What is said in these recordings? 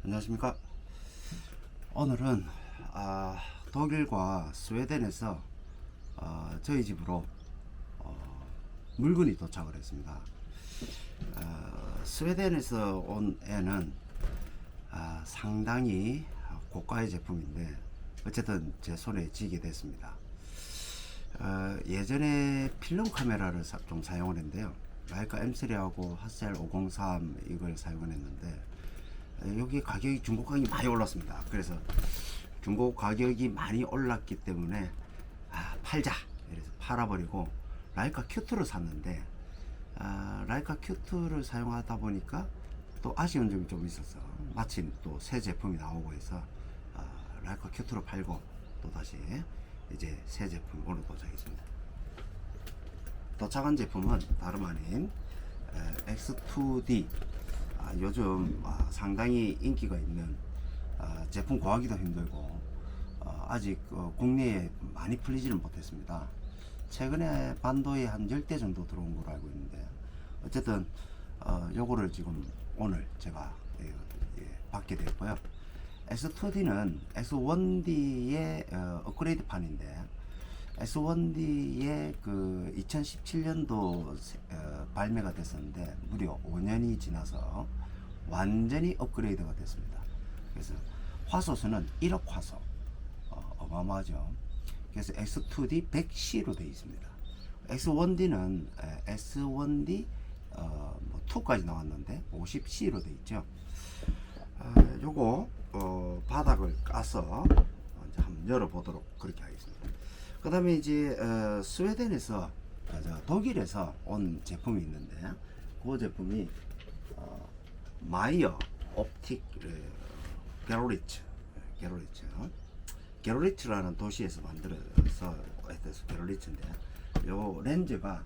안녕하십니까. 오늘은 독일과 스웨덴에서 저희 집으로 물건이 도착을 했습니다. 스웨덴에서 온 애는 상당히 고가의 제품인데 어쨌든 제 손에 쥐게 됐습니다. 예전에 필름 카메라를 좀 사용을 했는데요. 라이카 M3하고 하셀 503 이걸 사용을 했는데 여기 가격이 중고 가격이 많이 올랐습니다. 그래서 중고 가격이 많이 올랐기 때문에 팔자 이래서 팔아버리고 라이카 Q2를 샀는데 라이카 Q2를 사용하다 보니까 또 아쉬운 점이 좀 있어서 마침 또 새 제품이 나오고 해서 라이카 Q2를 팔고 또 다시 이제 새 제품 오늘 도착했습니다. 도착한 제품은 다름 아닌 X2D. 요즘 상당히 인기가 있는 제품 구하기도 힘들고 아직 국내에 많이 풀리지는 못했습니다. 최근에 반도에 한 10대 정도 들어온 걸로 알고 있는데 어쨌든 요거를 지금 오늘 제가 받게 됐고요. X2D는 X1D의 업그레이드 판인데 S1D의 그 2017년도 발매가 됐었는데 무려 5년이 지나서 완전히 업그레이드가 됐습니다. 그래서 화소수는 1억 화소, 어마어마하죠. 그래서 X2D 100C로 되어 있습니다. X1D는 S1D 2까지 나왔는데 50C로 되어 있죠. 요거 바닥을 까서 이제 한번 열어보도록 그렇게 하겠습니다. 그 다음에 이제 스웨덴에서 독일에서 온 제품이 있는데 그 제품이 마이어 옵틱 게로리츠라는 도시에서 만들어서 게로리츠인데 요 렌즈가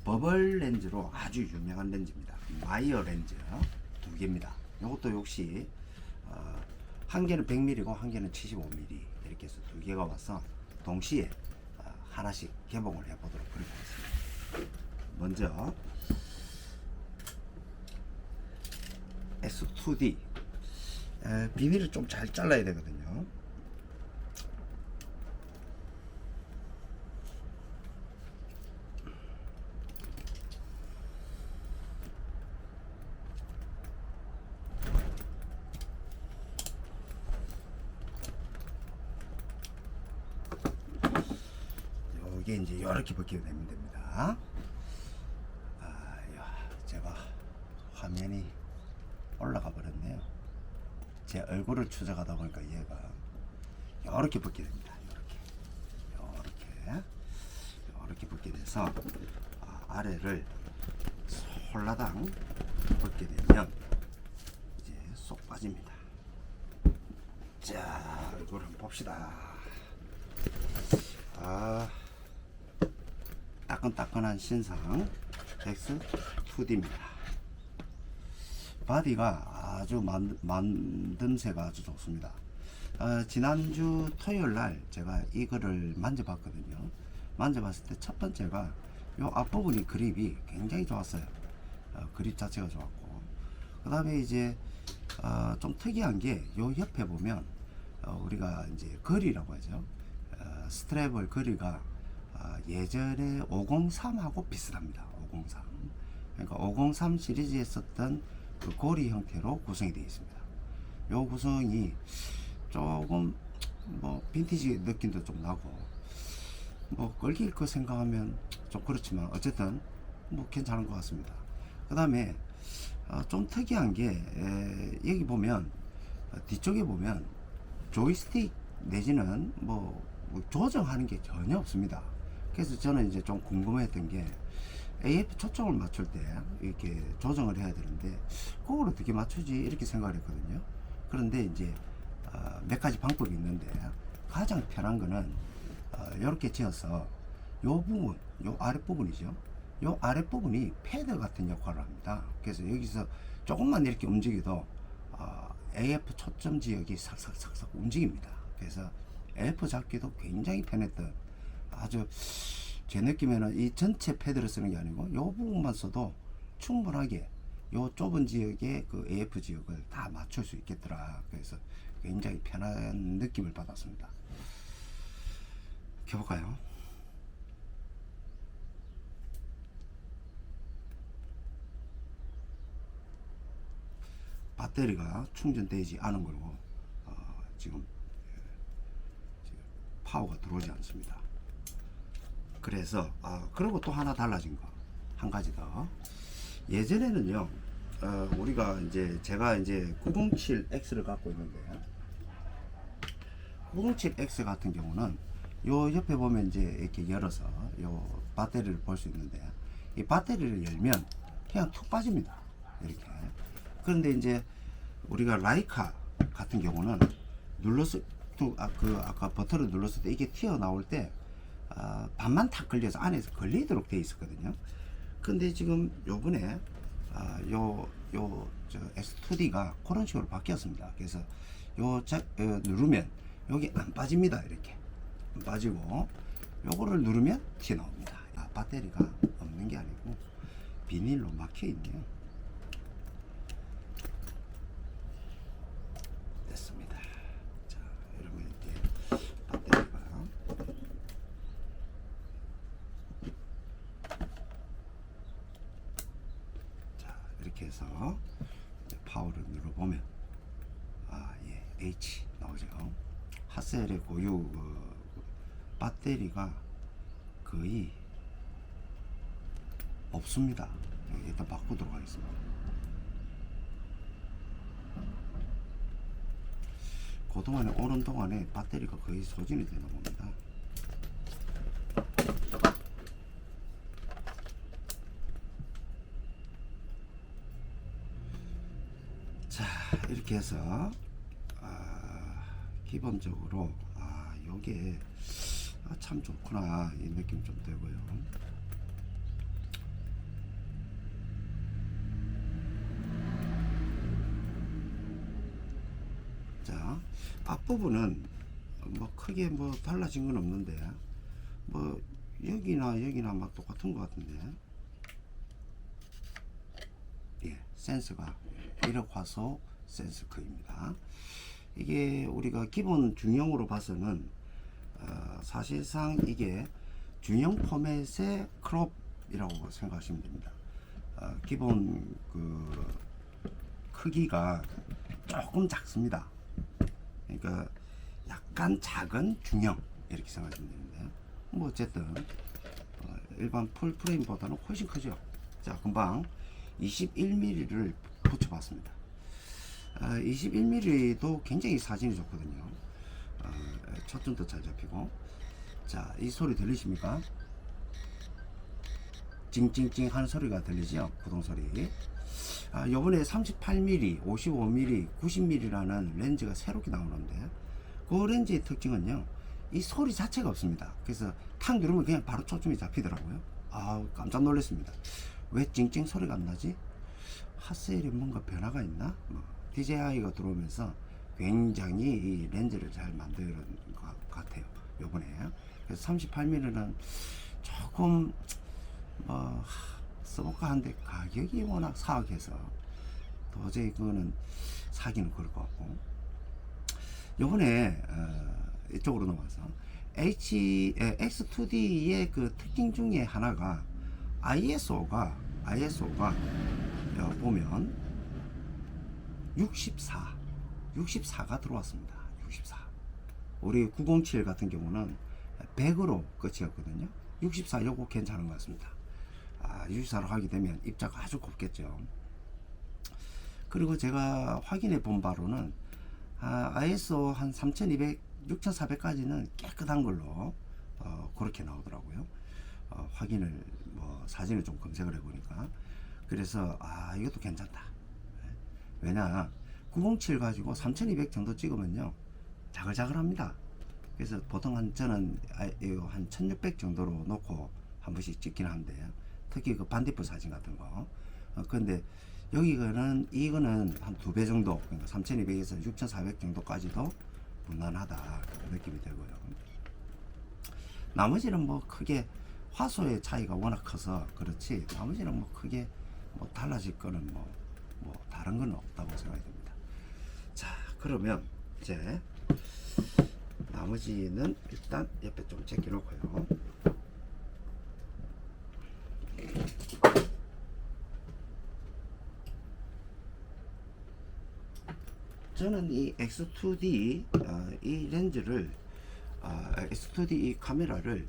버블 렌즈로 아주 유명한 렌즈입니다. 마이어 렌즈 두 개입니다. 이것도 역시 한 개는 100mm고 한 개는 75mm 이렇게 해서 두 개가 와서 동시에 하나씩 개봉을 해보도록 그렇게 하겠습니다. 먼저 S2D 비닐을 좀 잘 잘라야 되거든요. 이게 이제 이렇게 벗기게 되면 됩니다. 제가 화면이 올라가 버렸네요. 제 얼굴을 추적하다 보니까 얘가 이렇게 벗게 됩니다. 이렇게 벗게 돼서 아래를 홀라당 벗게 되면 이제 쏙 빠집니다. 자, 얼굴 한번 봅시다. 따끈따끈한 신상 X2D입니다. 바디가 아주 만듦새가 아주 좋습니다. 지난주 토요일날 제가 이거를 만져봤거든요. 만져봤을 때 첫 번째가 요 앞부분이 그립이 굉장히 좋았어요. 그립 자체가 좋았고 그 다음에 이제 좀 특이한 게 요 옆에 보면 우리가 이제 거리라고 하죠. 스트랩을 거리가 예전에 503하고 비슷합니다. 503. 그러니까 503 시리즈에 썼던 그 고리 형태로 구성이 되어 있습니다. 요 구성이 조금 빈티지 느낌도 좀 나고 끌길 거 생각하면 좀 그렇지만 어쨌든 괜찮은 것 같습니다. 그 다음에 좀 특이한 게 여기 보면 뒤쪽에 보면 조이스틱 내지는 조정하는 게 전혀 없습니다. 그래서 저는 이제 좀 궁금했던 게 AF 초점을 맞출 때 이렇게 조정을 해야 되는데 그걸 어떻게 맞추지 이렇게 생각을 했거든요. 그런데 이제 몇 가지 방법이 있는데 가장 편한 거는 이렇게 지어서 요 부분, 요 아랫부분이죠. 요 아랫부분이 패드 같은 역할을 합니다. 그래서 여기서 조금만 이렇게 움직여도 AF 초점 지역이 삭삭삭삭 움직입니다. 그래서 AF 잡기도 굉장히 편했던 아주 제 느낌에는 이 전체 패드를 쓰는 게 아니고 이 부분만 써도 충분하게 요 좁은 지역에 그 AF 지역을 다 맞출 수 있겠더라. 그래서 굉장히 편한 느낌을 받았습니다. 켜볼까요? 배터리가 충전되지 않은 걸로 지금 파워가 들어오지 않습니다. 그래서 그리고 또 하나 달라진 거 한 가지 더. 예전에는요 우리가 이제 제가 이제 907X를 갖고 있는데 907X 같은 경우는 요 옆에 보면 이제 이렇게 열어서 요 배터리를 볼 수 있는데 이 배터리를 열면 그냥 툭 빠집니다. 이렇게. 그런데 이제 우리가 라이카 같은 경우는 눌렀을 아까 버튼을 눌렀을 때 이게 튀어나올 때 반만 탁 걸려서 안에서 걸리도록 돼 있었거든요. 근데 지금 요번에 저 X2D가 그런 식으로 바뀌었습니다. 그래서 누르면 여기 안 빠집니다. 이렇게 안 빠지고 요거를 누르면 튀어나옵니다. 배터리가 없는 게 아니고 비닐로 막혀 있네요. 됐습니다. 자, 이러면 이제 배터리가 이렇게 해서 파워를 눌러보면 예, H 나오죠. 하셀의 고유 배터리가 거의 없습니다. 일단 바꾸도록 하겠습니다. 그동안에 오는 동안에 배터리가 거의 소진이 되는 겁니다. 자, 이렇게 해서 기본적으로 요게 참 좋구나 이 느낌 좀 되고요. 자, 앞부분은 뭐 크게 뭐 달라진 건 없는데 뭐 여기나 막 똑같은 것 같은데, 예, 센서가 1억 화소 센서커입니다. 이게 우리가 기본 중형으로 봐서는 사실상 이게 중형 포맷의 크롭이라고 생각하시면 됩니다. 기본 그 크기가 조금 작습니다. 그러니까 약간 작은 중형 이렇게 생각하시면 되는데, 뭐 어쨌든 일반 풀 프레임보다는 훨씬 크죠. 자, 금방 21mm를 붙여봤습니다. 21mm도 굉장히 사진이 좋거든요. 초점도 잘 잡히고. 자, 이 소리 들리십니까? 찡찡찡 하는 소리가 들리죠? 구동소리. 요번에 38mm, 55mm, 90mm라는 렌즈가 새롭게 나오는데, 그 렌즈의 특징은요, 이 소리 자체가 없습니다. 그래서 탁 누르면 그냥 바로 초점이 잡히더라고요. 깜짝 놀랐습니다. 왜 찡찡 소리가 안 나지? 하셀에 뭔가 변화가 있나? DJI가 들어오면서 굉장히 이 렌즈를 잘 만드는 것 같아요, 요번에. 그래서 38mm는 조금 써볼까 하는데 가격이 워낙 사악해서 도저히 그거는 사기는 그럴 것 같고, 요번에 이쪽으로 넘어가서 X2D의 그 특징 중에 하나가 ISO가 보면 64가 들어왔습니다. 64. 우리 907 같은 경우는 100으로 끝이었거든요. 64 요거 괜찮은 것 같습니다. 64로 하게 되면 입자가 아주 곱겠죠. 그리고 제가 확인해 본 바로는 ISO 한 3200, 6400까지는 깨끗한 걸로 그렇게 나오더라고요. 확인을 사진을 좀 검색을 해보니까. 그래서 이것도 괜찮다. 왜냐, 907 가지고 3200 정도 찍으면요 자글자글합니다. 그래서 보통 저는 한 1600 정도로 놓고 한 번씩 찍긴 한데, 특히 그 반딧불 사진 같은 거. 근데 이거는 한 2배 정도, 그러니까 3200에서 6400 정도까지도 무난하다 느낌이 되고요. 나머지는 뭐 크게 화소의 차이가 워낙 커서 그렇지, 나머지는 뭐 크게 달라질 거는 뭐 다른 건 없다고 생각이 됩니다. 자, 그러면 이제 나머지는 일단 옆에 좀 제껴놓고요. 저는 이 X2D 이 렌즈를 X2D 이 카메라를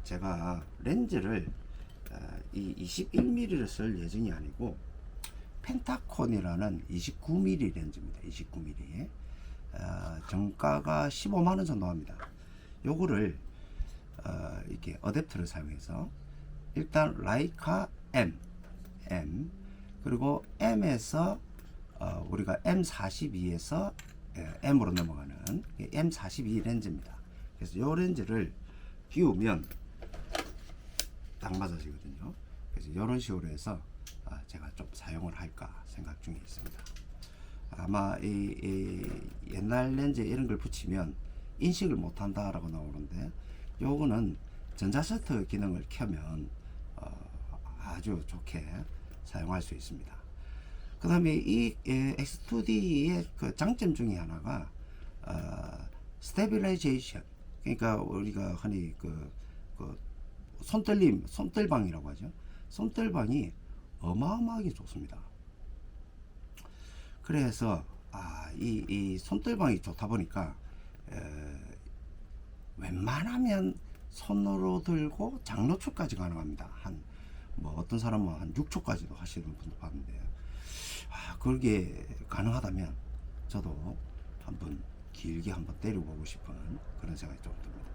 제가 렌즈를 이 21mm를 쓸 예정이 아니고 펜타콘이라는 29mm 렌즈입니다. 29mm 정가가 15만원 정도 합니다. 요거를 이렇게 어댑터를 사용해서 일단 라이카 M 그리고 M에서 우리가 M42에서 M으로 넘어가는 M42 렌즈입니다. 그래서 이 렌즈를 끼우면 딱 맞아지거든요. 그래서 이런 식으로 해서 제가 좀 사용을 할까 생각 중에 있습니다. 아마 이 옛날 렌즈에 이런 걸 붙이면 인식을 못한다 라고 나오는데, 요거는 전자셔터 기능을 켜면 아주 좋게 사용할 수 있습니다. 그 다음에 이 X2D의 그 장점 중에 하나가 스테빌라이제이션, 그러니까 우리가 흔히 그 손떨방이라고 하죠. 손떨방이 어마어마하게 좋습니다. 그래서 이 손떨방이 좋다 보니까 웬만하면 손으로 들고 장노출까지 가능합니다. 뭐 어떤 사람은 한 6초까지도 하시는 분도 봤는데, 그게 가능하다면 저도 한번 길게 한번 때려보고 싶은 그런 생각이 좀 듭니다.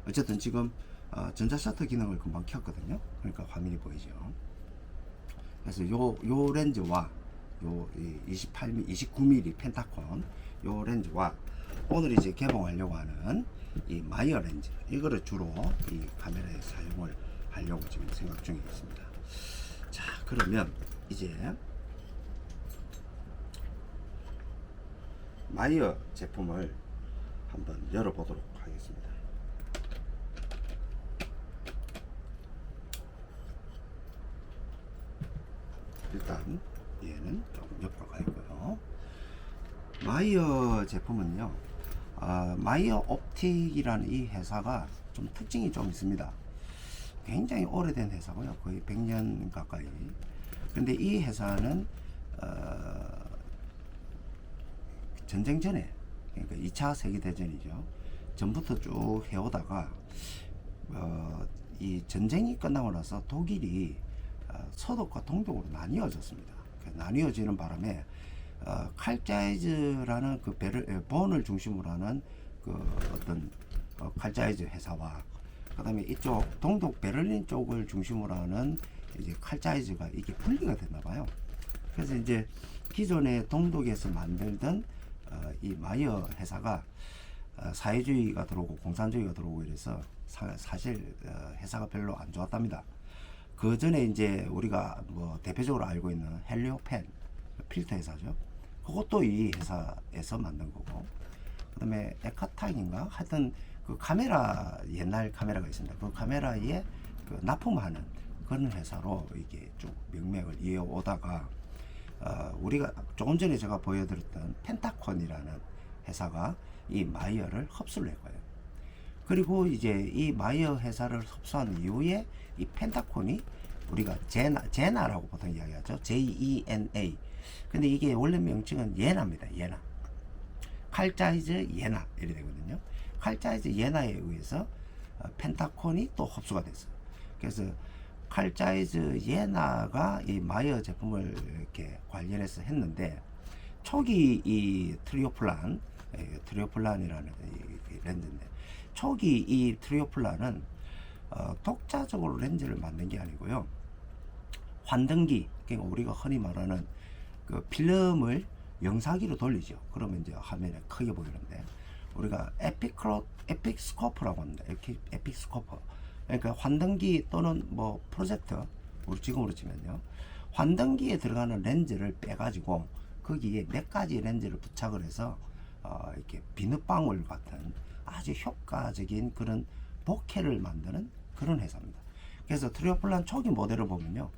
어쨌든 지금 전자셔터 기능을 금방 켰거든요. 그러니까 화면이 보이죠. 그래서 요 렌즈와 요 29mm 펜타콘 요 렌즈와 오늘 이제 개봉하려고 하는 이 마이어 렌즈, 이거를 주로 이 카메라에 사용을 하려고 지금 생각 중에 있습니다. 자, 그러면 이제 마이어 제품을 한번 열어보도록 하겠습니다. 일단 얘는 조금 옆으로 가 있고요. 마이어 제품은요, 마이어 옵틱이라는 이 회사가 좀 특징이 좀 있습니다. 굉장히 오래된 회사고요. 거의 100년 가까이. 근데 이 회사는 전쟁 전에, 그러니까 2차 세계대전이죠. 전부터 쭉 해오다가 이 전쟁이 끝나고 나서 독일이 서독과 동독으로 나뉘어졌습니다. 나뉘어지는 바람에 칼자이즈라는 그 본을 중심으로 하는 그 어떤 칼자이즈 회사와, 그 다음에 이쪽 동독 베를린 쪽을 중심으로 하는 이제 칼자이즈가 이게 분리가 됐나 봐요. 그래서 이제 기존의 동독에서 만들던 이 마이어 회사가 사회주의가 들어오고 공산주의가 들어오고 이래서 사실 회사가 별로 안 좋았답니다. 그 전에 이제 우리가 뭐 대표적으로 알고 있는 헬리오펜 필터 회사죠. 그것도 이 회사에서 만든 거고, 그 다음에 에카타인인가 하여튼 그 카메라, 옛날 카메라가 있습니다. 그 카메라에 그 납품하는 그런 회사로 이게 쭉 명맥을 이어오다가 우리가 조금 전에 제가 보여드렸던 펜타콘이라는 회사가 이 마이어를 흡수를 했고요. 그리고 이제 이 마이어 회사를 흡수한 이후에 이 펜타콘이 우리가 제나라고 보통 이야기하죠. JENA. 근데 이게 원래 명칭은 예나입니다. 예나. 칼자이즈 예나 이렇게 되거든요. 칼자이즈 예나에 의해서 펜타콘이 또 흡수가 됐어요. 그래서 칼자이즈 예나가 이 마이어 제품을 이렇게 관련해서 했는데, 초기 이 트리오플란이라는 이 렌즈인데, 초기 이 트리오플란은 독자적으로 렌즈를 만든 게 아니고요, 환등기, 그러니까 우리가 흔히 말하는 그 필름을 영상기로 돌리죠. 그러면 이제 화면에 크게 보이는데, 우리가 에픽스코프라고 합니다. 에픽스코프. 그러니까 환등기 또는 뭐 프로젝터, 우리 지금으로 치면요, 환등기에 들어가는 렌즈를 빼가지고 거기에 몇 가지 렌즈를 부착을 해서 이렇게 비눗방울 같은 아주 효과적인 그런 보케를 만드는 그런 회사입니다. 그래서 트리오플란 초기 모델을 보면요,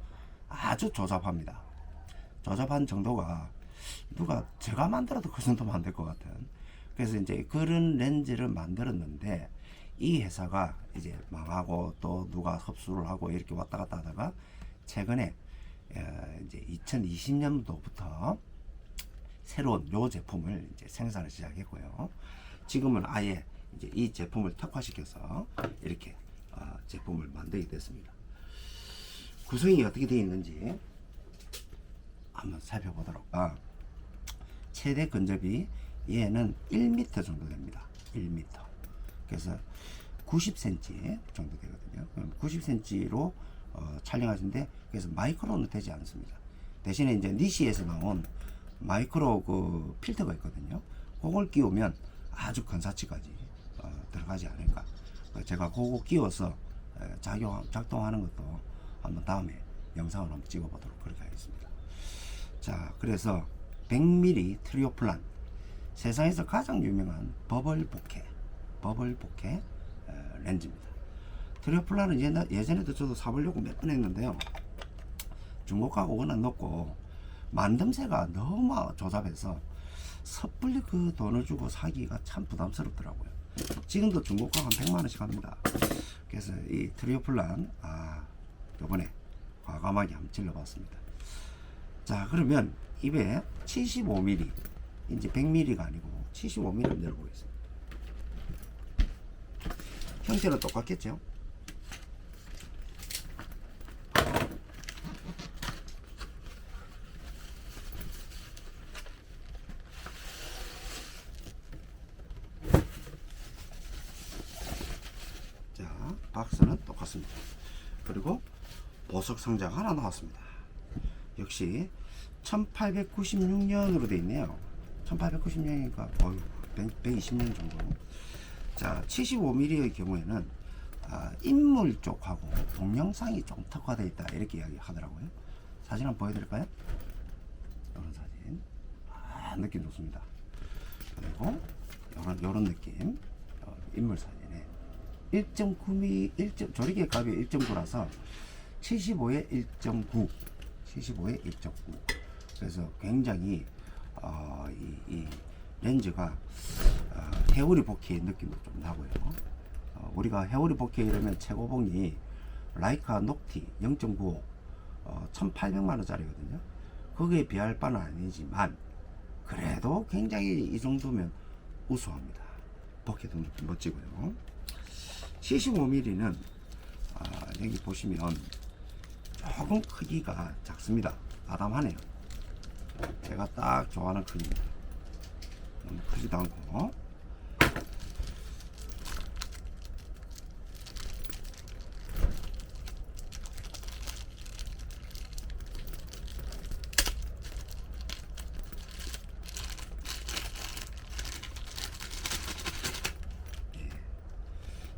아주 조잡합니다. 조잡한 정도가 누가 제가 만들어도 그 정도면 안 될 것 같은. 그래서 이제 그런 렌즈를 만들었는데 이 회사가 이제 망하고 또 누가 흡수를 하고 이렇게 왔다 갔다 하다가 최근에 이제 2020년도부터 새로운 요 제품을 이제 생산을 시작했고요. 지금은 아예 이제 이 제품을 특화시켜서 이렇게 제품을 만들게 됐습니다. 구성이 어떻게 되어 있는지 한번 살펴보도록. 최대 근접이 얘는 1m 정도 됩니다. 1m. 그래서 90cm 정도 되거든요. 그럼 90cm로 촬영하시는데 그래서 마이크로는 되지 않습니다. 대신에 이제 니시에서 나온 마이크로 그 필터가 있거든요. 그걸 끼우면 아주 근사치까지 들어가지 않을까. 제가 그거 끼워서 작동하는 것도 한번 다음에 영상을 한번 찍어보도록 그렇게 하겠습니다. 자, 그래서 100mm 트리오플란, 세상에서 가장 유명한 버블 보케 렌즈입니다. 트리오플란은 예전에도 저도 사보려고 몇 번 했는데요. 중고가가 워낙 높고 만듦새가 너무 조잡해서 섣불리 그 돈을 주고 사기가 참 부담스럽더라고요. 지금도 중고가가 한 100만원씩 합니다. 그래서 이 트리오플란 요번에 과감하게 한번 찔러봤습니다. 자, 그러면 입에 75mm, 이제 100mm가 아니고 75mm를 열어보겠습니다. 형태는 똑같겠죠? 자, 박스는 똑같습니다. 그리고 보석 상자가 하나 나왔습니다. 역시 1896년으로 되어 있네요. 1896년이니까 120년 정도. 자, 75mm의 경우에는 인물 쪽하고 동영상이 좀 특화되어 있다 이렇게 이야기 하더라고요. 사진 한번 보여드릴까요? 이런 사진. 느낌 좋습니다. 그리고 이런 느낌. 인물 사진에 1.9mm, 조리개 값이 1.9라서 75에 1.9, 75에 1.9. 그래서 굉장히 이 렌즈가 해오리 보케의 느낌도 좀 나고요. 우리가 해오리 보케 이러면 최고봉이 라이카 녹티 0.95 1800만원짜리거든요. 거기에 비할 바는 아니지만 그래도 굉장히 이 정도면 우수합니다. 보케도 느낌 멋지고요. 75mm는 여기 보시면 조금 크기가 작습니다. 아담하네요. 제가 딱 좋아하는 크기입니다. 너무 크지도 않고.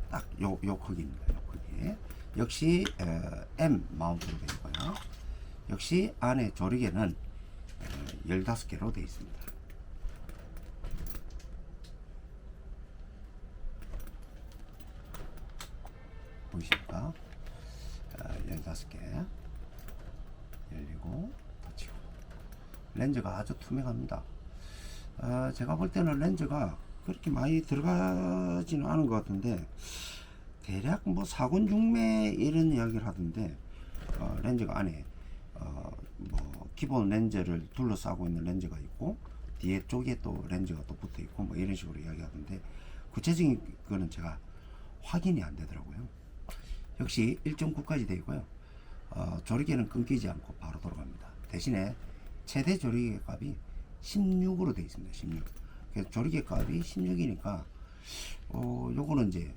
딱 요 크기입니다. 요 크기. 역시 M 마운트로 되어 있고요. 역시 안에 조리개는 15개로 되어 있습니다. 보이십니까? 15개 열리고 닫히고. 렌즈가 아주 투명합니다. 제가 볼 때는 렌즈가 그렇게 많이 들어가지는 않은 것 같은데 대략 뭐 4군 6매 이런 이야기를 하던데 렌즈가 안에 뭐 기본 렌즈를 둘러싸고 있는 렌즈가 있고 뒤에 쪽에 또 렌즈가 또 붙어 있고 뭐 이런 식으로 이야기하던데 구체적인 거는 제가 확인이 안 되더라고요. 역시 1.9까지 되어 있고요. 조리개는 끊기지 않고 바로 돌아갑니다. 대신에 최대 조리개 값이 16으로 되어 있습니다. 16. 그래서 조리개 값이 16이니까 요거는 이제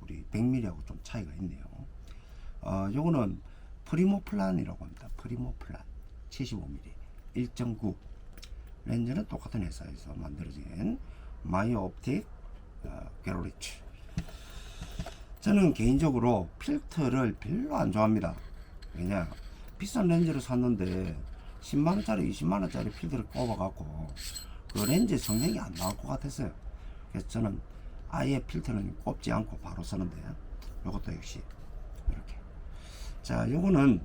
우리 100mm하고 좀 차이가 있네요. 요거는 프리모플란이라고 합니다. 프리모플란 75mm 1.9. 렌즈는 똑같은 회사에서 만들어진 마이옵틱 게로리치. 저는 개인적으로 필터를 별로 안 좋아합니다. 왜냐, 비싼 렌즈를 샀는데 10만원짜리 20만원짜리 필터를 꼽아갖고 그 렌즈 성능이 안 나올 것 같았어요. 그래서 저는 아예 필터는 꼽지 않고 바로 쓰는데, 요것도 역시 이렇게. 자, 요거는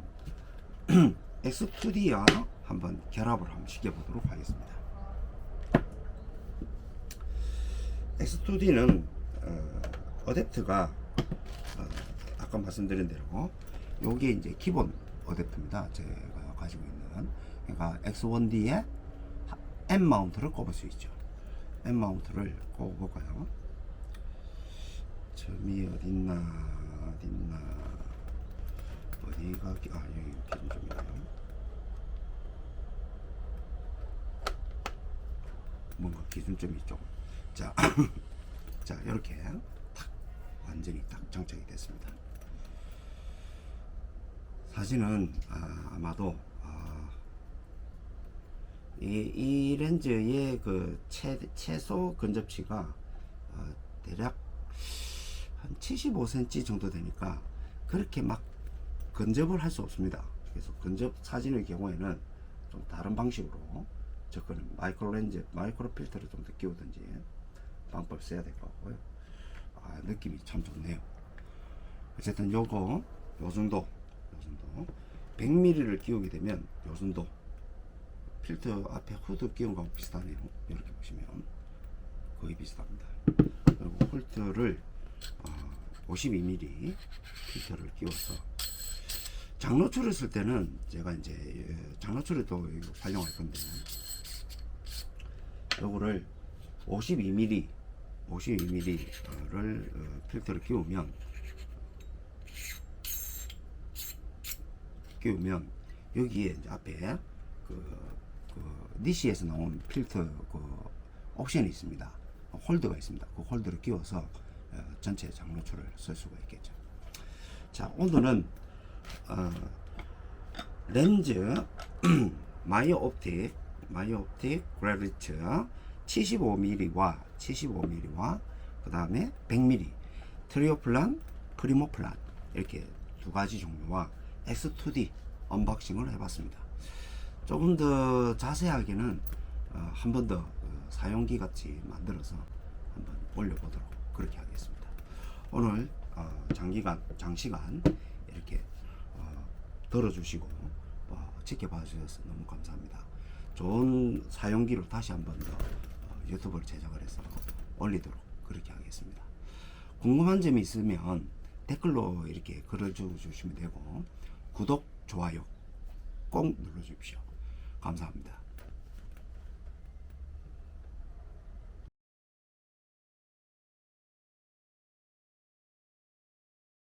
엑스투디아 한번 결합을 한번 시켜보도록 하겠습니다. X2D는 어댑터가 아까 말씀드린 대로 요게 이제 기본 어댑터입니다. 제가 가지고 있는. 그러니까 X1D에 M 마운트를 꼽을 수 있죠. M 마운트를 꼽아볼까요? 점이 어딨나 어디가 여기 기준점이네요. 뭔가 기준점이 있죠. 자, 자 이렇게 탁 완전히 딱 장착이 됐습니다. 사진은 아마도 이 렌즈의 그 최소 근접치가 대략 한 75cm 정도 되니까 그렇게 막 근접을 할 수 없습니다. 그래서 근접 사진의 경우에는 좀 다른 방식으로 접근을 마이크로 렌즈, 마이크로 필터를 좀 더 끼우든지 방법을 써야 될 것 같고요. 느낌이 참 좋네요. 어쨌든 요거 요 정도 100mm를 끼우게 되면 요 정도 필터 앞에 후드 끼운 거하고 비슷하네요. 이렇게 보시면 거의 비슷합니다. 그리고 홀트를 52mm 필터를 끼워서 장노출을 쓸 때는 제가 이제 장노출을 또 활용할 건데 요거를 52mm를 필터를 끼우면 여기에 이제 앞에 그 니시에서 나온 필터 그 옵션이 있습니다. 홀더가 있습니다. 그 홀더를 끼워서 전체 장노출을 쓸 수가 있겠죠. 자, 오늘은 렌즈 마이어 옵틱 그래비츠 75mm와 그 다음에 100mm 트리오플란, 프리모플란 이렇게 두 가지 종류와 X2D 언박싱을 해봤습니다. 조금 더 자세하게는 한 번 더 사용기 같이 만들어서 한번 올려보도록 그렇게 하겠습니다. 오늘 장시간 이렇게 들어주시고 지켜봐 주셔서 너무 감사합니다. 좋은 사용기로 다시 한 번 더 유튜브를 제작을 해서 올리도록 그렇게 하겠습니다. 궁금한 점이 있으면 댓글로 이렇게 글을 주시면 되고 구독, 좋아요 꼭 눌러주십시오. 감사합니다.